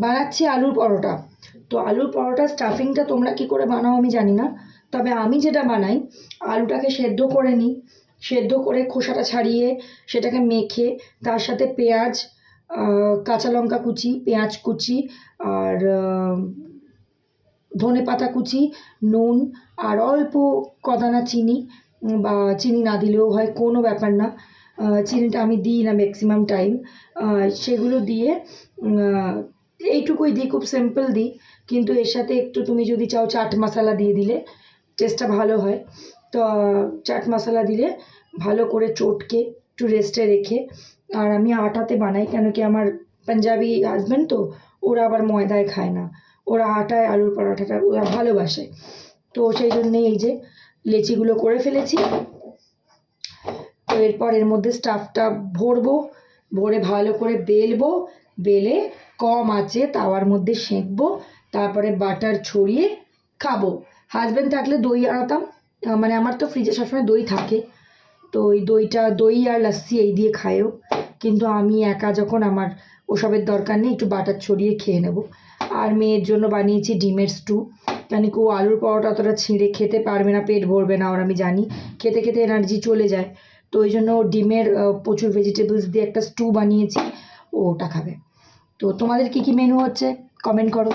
বানাচ্ছি আলুর পরোটা। তো আলুর পরোটা স্টাফিংটা তোমরা কি করে বানাও আমি জানি না, তবে আমি যেটা বানাই, আলুটাকে সেদ্ধ করে নিই, সেদ্ধ করে খোসাটা ছাড়িয়ে সেটাকে মেখে তার সাথে পেঁয়াজ, কাঁচা লঙ্কা কুচি, পেঁয়াজ কুচি, আর ধনে পাতা কুচি, নুন, আর অল্প কদানা চিনি, বা চিনি না দিলেও হয়, কোনো ব্যাপার না। চিনিটা আমি দিই না ম্যাক্সিমাম টাইম। সেগুলো দিয়ে এইটুকুই দিই, খুব সিম্পল দিই। কিন্তু এর সাথে একটু তুমি যদি চাও চাট মশলা দিয়ে দিলে টেস্টটা ভালো হয়। তো চাট মশলা দিলে ভালো করে চটকে একটু রেস্টে রেখে, আর আমি আটাতে বানাই, কেন কি আমার পাঞ্জাবি হাজব্যান্ড, তো ওরা আবার ময়দায় খায় না, ওরা আটায় আলুর পরোটাটা ওরা ভালোবাসে। তো সেই জন্যেই এই যে লেচিগুলো করে ফেলেছি। তো এরপর এর মধ্যে স্টাফটা ভরবো, ভরে ভালো করে বেলবো, বেলে কম আঁচে তাওয়ার মধ্যে সেঁকবো, তারপরে বাটার ছড়িয়ে খাবো। হাজব্যান্ড থাকলে দই আনাতাম, মানে আমার তো ফ্রিজে সবসময় দই থাকে, তো ওই দই আর লাস্সি এই দিয়ে খায়ও। কিন্তু আমি একা যখন, আমার ওসবের দরকার নেই, একটু বাটার ছড়িয়ে খেয়ে নেব। আর মেয়ের জন্য বানিয়েছি ডিমের স্টু, কেন কি ও আলুর পরোটা অতটা ছিঁড়ে খেতে পারবে না, পেট ভরবে না ওর, আমি জানি খেতে খেতে এনার্জি চলে যায়। তো ওই জন্য ডিমের প্রচুর ভেজিটেবলস দিয়ে একটা স্টু বানিয়েছি, ও ওটা খাবে। তো তোমাদের কী কী মেনু হচ্ছে কমেন্ট করো।